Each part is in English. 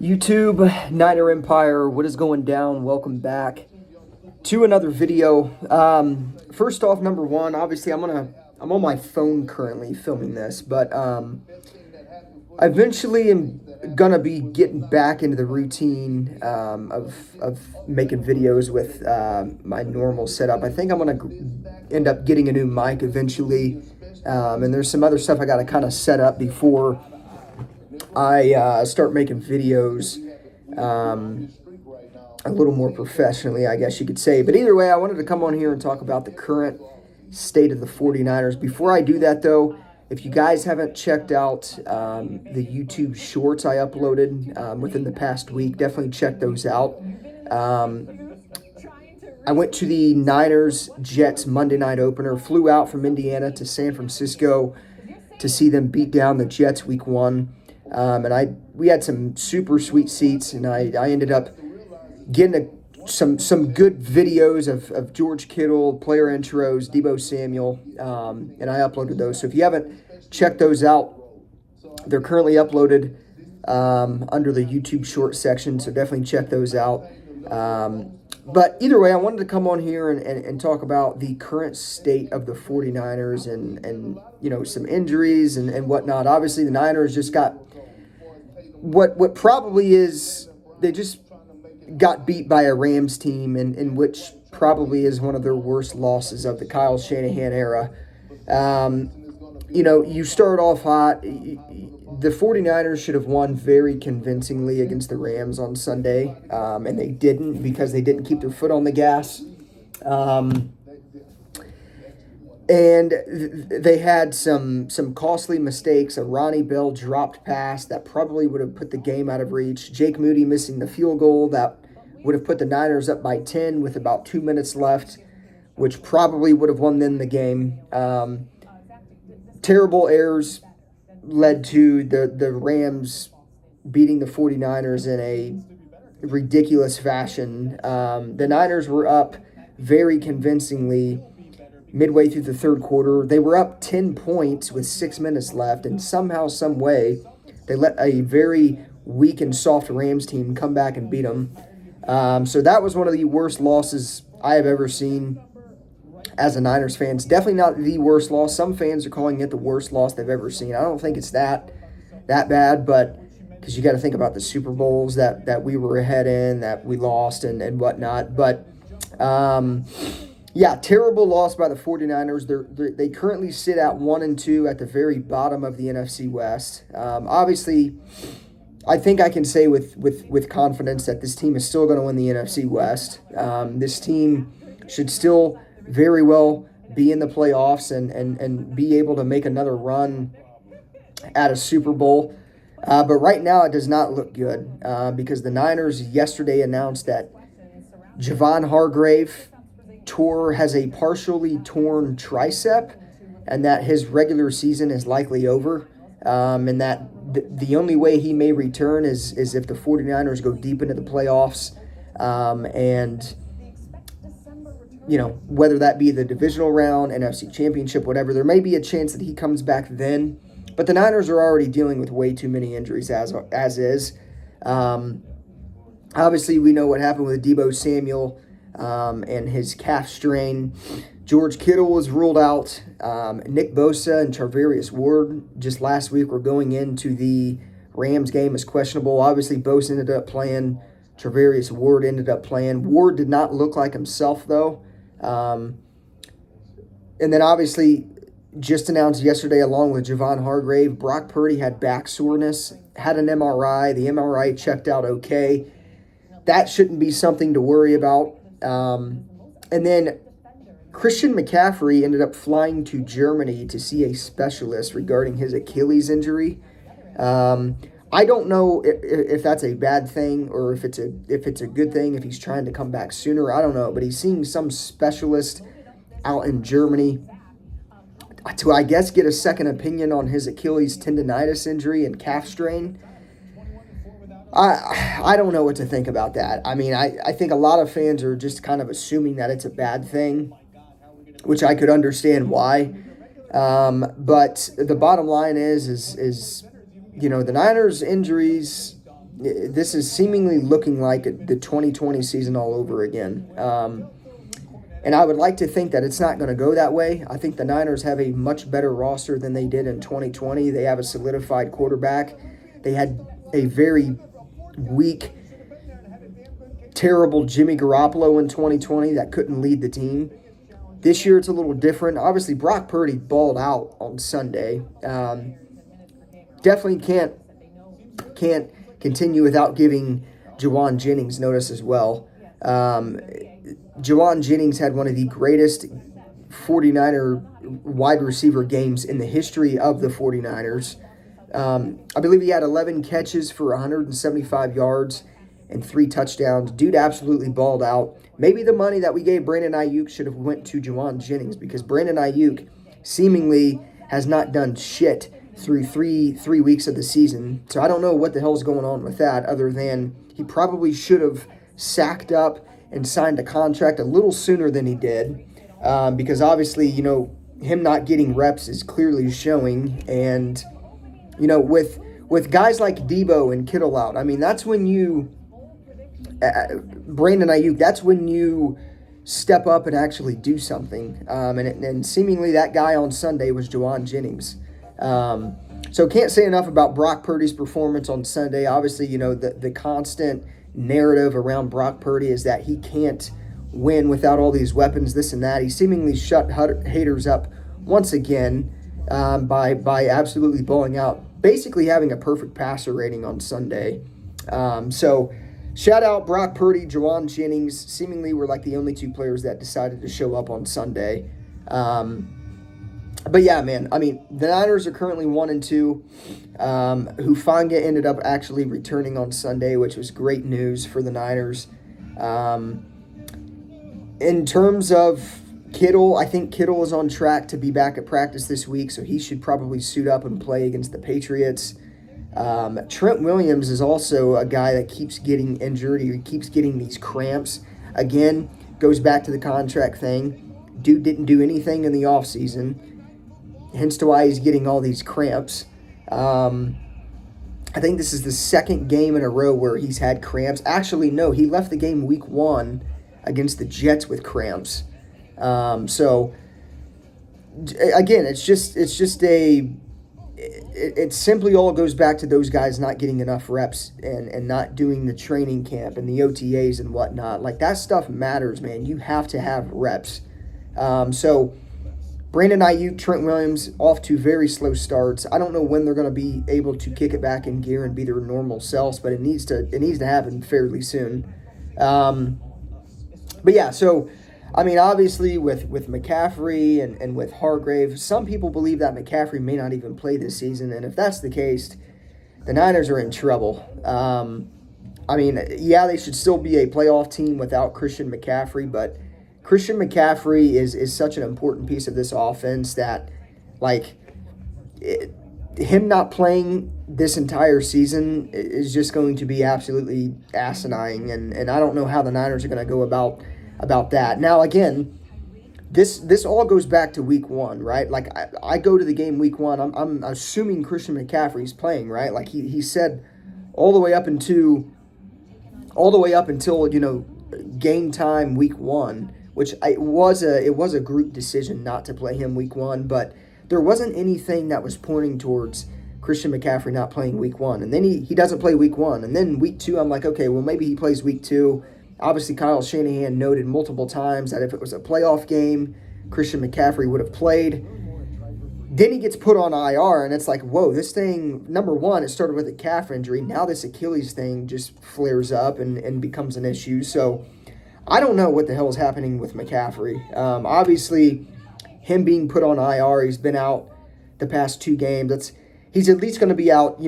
YouTube, Niner Empire, what is going down? Welcome back to another video. First off, number one, obviously I'm on my phone currently filming this, but I eventually am gonna be getting back into the routine of making videos with my normal setup. I think I'm gonna end up getting a new mic eventually, and there's some other stuff I gotta kind of set up before I start making videos a little more professionally, I guess you could say. But either way, I wanted to come on here and talk about the current state of the 49ers. Before I do that, though, if you guys haven't checked out the YouTube shorts I uploaded within the past week, definitely check those out. I went to the Niners-Jets Monday night opener, flew out from Indiana to San Francisco to see them beat down the Jets week one. And we had some super sweet seats, and I ended up getting some good videos of George Kittle, player intros, Deebo Samuel, and I uploaded those. So if you haven't checked those out, they're currently uploaded under the YouTube short section, so definitely check those out. But either way, I wanted to come on here and talk about the current state of the 49ers and you know, some injuries and whatnot. Obviously, the Niners just got what probably is, they just got beat by a Rams team in which probably is one of their worst losses of the Kyle Shanahan era. You know, you start off hot. The 49ers should have won very convincingly against the Rams on Sunday, and they didn't because they didn't keep their foot on the gas. And they had some costly mistakes. A Ronnie Bell dropped pass that probably would have put the game out of reach. Jake Moody missing the field goal that would have put the Niners up by 10 with about 2 minutes left, which probably would have won them the game. Terrible errors led to the Rams beating the 49ers in a ridiculous fashion. The Niners were up very convincingly midway through the third quarter. They were up 10 points with 6 minutes left, and somehow, some way, they let a very weak and soft Rams team come back and beat them. So that was one of the worst losses I have ever seen as a Niners fan. It's definitely not the worst loss. Some fans are calling it the worst loss they've ever seen. I don't think it's that bad, but because you got to think about the Super Bowls that we were ahead in, that we lost and whatnot. But yeah, terrible loss by the 49ers. They currently sit at 1-2 at the very bottom of the NFC West. Obviously, I think I can say with confidence that this team is still going to win the NFC West. This team should still very well be in the playoffs and be able to make another run at a Super Bowl. But right now it does not look good because the Niners yesterday announced that Javon Hargrave has a partially torn tricep, and that his regular season is likely over, and that the only way he may return is if the 49ers go deep into the playoffs, and you know, whether that be the divisional round, NFC Championship, whatever, there may be a chance that he comes back then, but the Niners are already dealing with way too many injuries as is. Obviously, we know what happened with Deebo Samuel and his calf strain. George Kittle was ruled out. Nick Bosa and Charvarius Ward just last week were going into the Rams game as questionable. Obviously, Bosa ended up playing. Charvarius Ward ended up playing. Ward did not look like himself, though. And then, obviously, just announced yesterday, along with Javon Hargrave, Brock Purdy had back soreness, had an MRI. The MRI checked out okay. That shouldn't be something to worry about. And then Christian McCaffrey ended up flying to Germany to see a specialist regarding his Achilles injury. I don't know if that's a bad thing or if it's a good thing, if he's trying to come back sooner. I don't know, but he's seeing some specialist out in Germany to, I guess, get a second opinion on his Achilles tendonitis injury and calf strain. I don't know what to think about that. I mean, I think a lot of fans are just kind of assuming that it's a bad thing, which I could understand why. But the bottom line is you know, the Niners' injuries this is seemingly looking like the 2020 season all over again. And I would like to think that it's not going to go that way. I think the Niners have a much better roster than they did in 2020. They have a solidified quarterback. They had a very weak, terrible Jimmy Garoppolo in 2020 that couldn't lead the team. This year it's a little different. Obviously, Brock Purdy balled out on Sunday. Definitely can't continue without giving Jauan Jennings notice as well. Jauan Jennings had one of the greatest 49er wide receiver games in the history of the 49ers. I believe he had 11 catches for 175 yards and 3 touchdowns. Dude absolutely balled out. Maybe the money that we gave Brandon Ayuk should have went to Jauan Jennings, because Brandon Ayuk seemingly has not done shit through three weeks of the season. So I don't know what the hell's going on with that, other than he probably should have sacked up and signed a contract a little sooner than he did, because obviously, him not getting reps is clearly showing. And, with guys like Debo and Kittle out, I mean, that's when Brandon Ayuk, that's when you step up and actually do something. And seemingly that guy on Sunday was Jauan Jennings. So can't say enough about Brock Purdy's performance on Sunday. Obviously, the constant narrative around Brock Purdy is that he can't win without all these weapons, this and that. He seemingly shut haters up once again by absolutely blowing out, basically having a perfect passer rating on Sunday. So shout out Brock Purdy, Jauan Jennings. Seemingly were like the only 2 players that decided to show up on Sunday. But yeah, man, I mean, the Niners are currently 1-2. Hufanga ended up actually returning on Sunday, which was great news for the Niners. In terms of Kittle, I think Kittle is on track to be back at practice this week, so he should probably suit up and play against the Patriots. Trent Williams is also a guy that keeps getting injured. He keeps getting these cramps. Again, goes back to the contract thing. Dude didn't do anything in the offseason, hence to why he's getting all these cramps. I think this is the second game in a row where he's had cramps. Actually, no, he left the game week 1 against the Jets with cramps. So again, it simply all goes back to those guys not getting enough reps and not doing the training camp and the OTAs and whatnot. Like, that stuff matters, man. You have to have reps. So Brandon Ayuk, Trent Williams, off to very slow starts. I don't know when they're going to be able to kick it back in gear and be their normal selves, but it needs to happen fairly soon. But yeah, so I mean, obviously with McCaffrey and with Hargrave, some people believe that McCaffrey may not even play this season, and if that's the case, the Niners are in trouble. I mean, yeah, they should still be a playoff team without Christian McCaffrey, but Christian McCaffrey is such an important piece of this offense that, him not playing this entire season is just going to be absolutely asinine, and I don't know how the Niners are going to go about that. Now, again, this all goes back to week 1, right? Like, I go to the game week 1, I'm assuming Christian McCaffrey's playing, right? Like, he said all the way up until game time week 1, which it was a group decision not to play him week 1, but there wasn't anything that was pointing towards Christian McCaffrey not playing week 1. And then he doesn't play week 1. And then week 2, I'm like, okay, well, maybe he plays week 2. Obviously, Kyle Shanahan noted multiple times that if it was a playoff game, Christian McCaffrey would have played. Then he gets put on IR, and it's like, whoa, this thing, number one, it started with a calf injury. Now this Achilles thing just flares up and becomes an issue. So I don't know what the hell is happening with McCaffrey. Obviously, him being put on IR, he's been out the past 2 games. He's at least going to be out,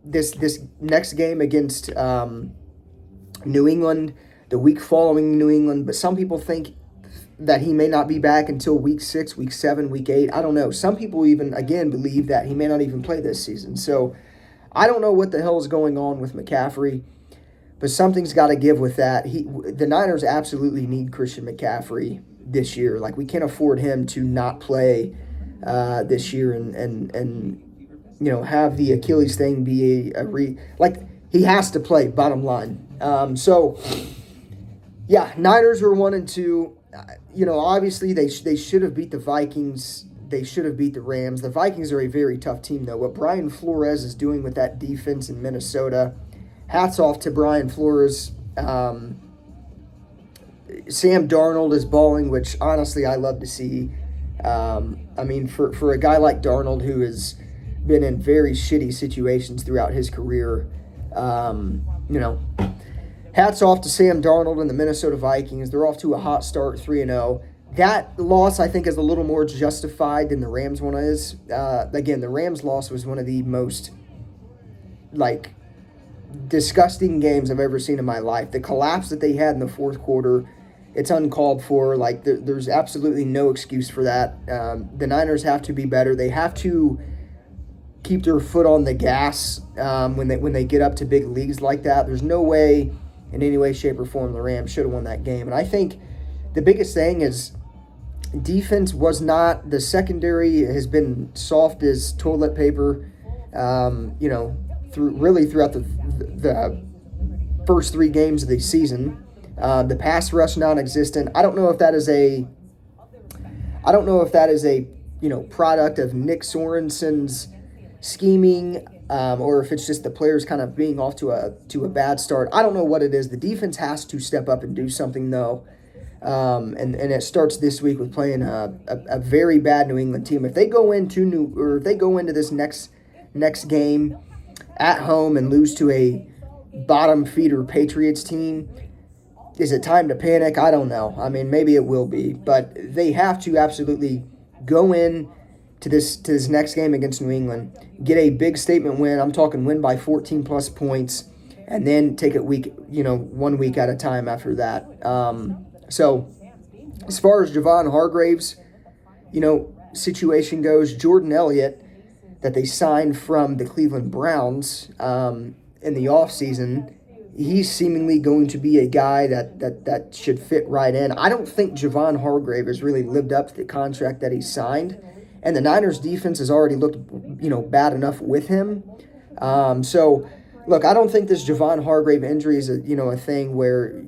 this next game against New England, the week following New England. But some people think that he may not be back until week 6, week 7, week 8. I don't know. Some people even, again, believe that he may not even play this season. So I don't know what the hell is going on with McCaffrey, but something's got to give with that. The Niners absolutely need Christian McCaffrey this year. Like, we can't afford him to not play this year and have the Achilles thing be he has to play, bottom line. Yeah, Niners are 1-2. Obviously they should have beat the Vikings. They should have beat the Rams. The Vikings are a very tough team, though. What Brian Flores is doing with that defense in Minnesota, hats off to Brian Flores. Sam Darnold is balling, which honestly I love to see. For a guy like Darnold who has been in very shitty situations throughout his career, hats off to Sam Darnold and the Minnesota Vikings. They're off to a hot start, 3-0. That loss, I think, is a little more justified than the Rams one is. Again, the Rams loss was one of the most, disgusting games I've ever seen in my life. The collapse that they had in the fourth quarter, it's uncalled for. There's absolutely no excuse for that. The Niners have to be better. They have to keep their foot on the gas when they get up to big leagues like that. There's no way, in any way, shape, or form, the Rams should have won that game. And I think the biggest thing is defense was not. The secondary has been soft as toilet paper, throughout the first 3 games of the season. The pass rush non-existent. I don't know if that is a product of Nick Sorensen's scheming, or if it's just the players kind of being off to a bad start. I don't know what it is. The defense has to step up and do something, though. And it starts this week with playing a very bad New England team. If they go into this next game at home and lose to a bottom feeder Patriots team, is it time to panic? I don't know. Maybe it will be, but they have to absolutely go in to this next game against New England, get a big statement win. I'm talking win by 14 plus points, and then take it 1 week at a time after that. So, as far as Javon Hargrave's, situation goes, Jordan Elliott, that they signed from the Cleveland Browns in the offseason, he's seemingly going to be a guy that should fit right in. I don't think Javon Hargrave has really lived up to the contract that he signed, and the Niners' defense has already looked, bad enough with him. Look, I don't think this Javon Hargrave injury is a thing where,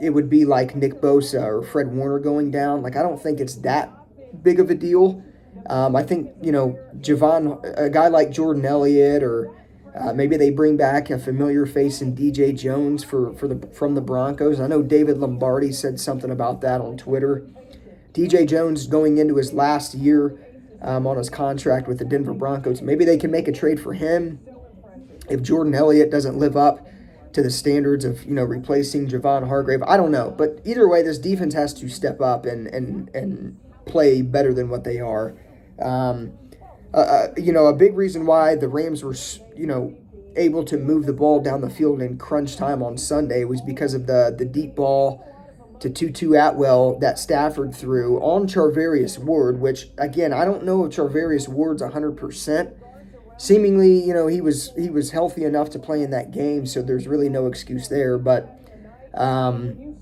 it would be like Nick Bosa or Fred Warner going down. I don't think it's that big of a deal. I think, a guy like Jordan Elliott, or maybe they bring back a familiar face in DJ Jones from the Broncos. I know David Lombardi said something about that on Twitter. DJ Jones going into his last year on his contract with the Denver Broncos. Maybe they can make a trade for him if Jordan Elliott doesn't live up to the standards of, replacing Javon Hargrave. I don't know. But either way, this defense has to step up and play better than what they are. A big reason why the Rams were, able to move the ball down the field in crunch time on Sunday was because of the deep ball to Tutu Atwell that Stafford threw on Charvarius Ward, which, again, I don't know if Charvarius Ward's 100%. Seemingly, he was healthy enough to play in that game, so there's really no excuse there. But, bottom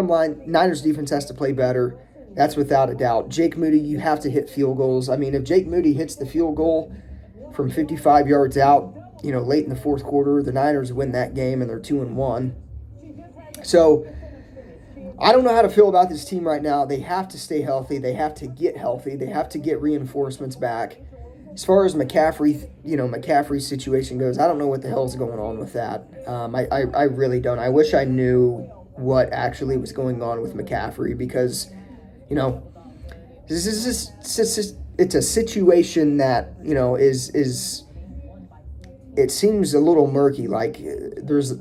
line, Niners defense has to play better. That's without a doubt. Jake Moody, you have to hit field goals. If Jake Moody hits the field goal from 55 yards out, late in the fourth quarter, the Niners win that game, and they're 2-1. So, I don't know how to feel about this team right now. They have to stay healthy. They have to get healthy. They have to get reinforcements back. As far as McCaffrey's situation goes, I don't know what the hell is going on with that. I really don't. I wish I knew what actually was going on with McCaffrey, because, it's a situation that, is it seems a little murky. There's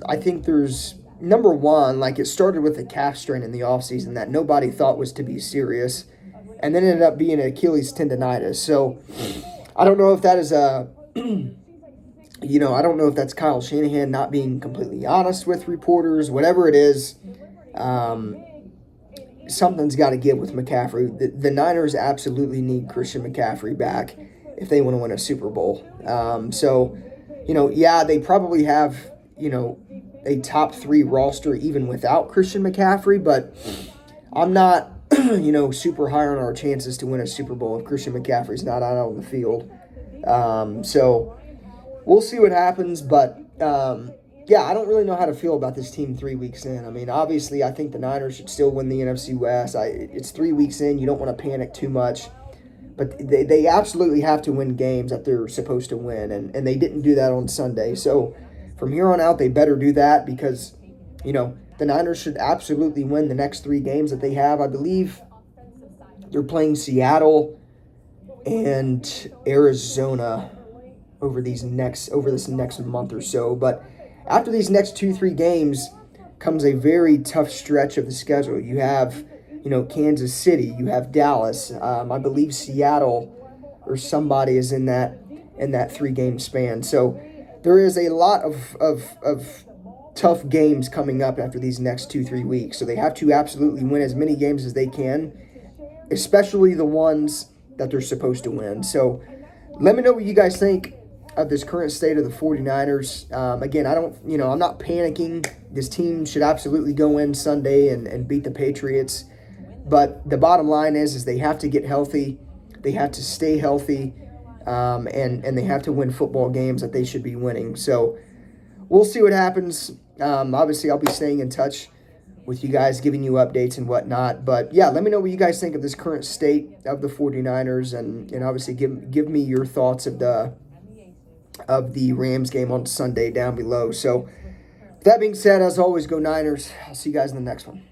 number one, it started with a calf strain in the offseason that nobody thought was to be serious, and then ended up being Achilles tendonitis. So I don't know if that is I don't know if that's Kyle Shanahan not being completely honest with reporters. Whatever it is, something's got to give with McCaffrey. The Niners absolutely need Christian McCaffrey back if they want to win a Super Bowl. They probably have, a top 3 roster even without Christian McCaffrey, but I'm not super high on our chances to win a Super Bowl if Christian McCaffrey's not out on the field. we'll see what happens, but yeah, I don't really know how to feel about this team 3 weeks in. I mean, obviously, I think the Niners should still win the NFC West. It's 3 weeks in. You don't want to panic too much. But they absolutely have to win games that they're supposed to win, and they didn't do that on Sunday. So from here on out, they better do that because, the Niners should absolutely win the next 3 games that they have. I believe they're playing Seattle and Arizona over this next month or so. But after these next 2-3 games comes a very tough stretch of the schedule. You have Kansas City, you have Dallas, I believe Seattle or somebody is in that 3-game span. So there is a lot of tough games coming up after these next 2-3 weeks. So they have to absolutely win as many games as they can, especially the ones that they're supposed to win. So let me know what you guys think of this current state of the 49ers. Again, I'm not panicking. This team should absolutely go in Sunday and beat the Patriots. But the bottom line is they have to get healthy. They have to stay healthy. And they have to win football games that they should be winning. So we'll see what happens. Obviously, I'll be staying in touch with you guys, giving you updates and whatnot. But, yeah, let me know what you guys think of this current state of the 49ers. And obviously give me your thoughts of the Rams game on Sunday down below. So, with that being said, as always, go Niners. I'll see you guys in the next one.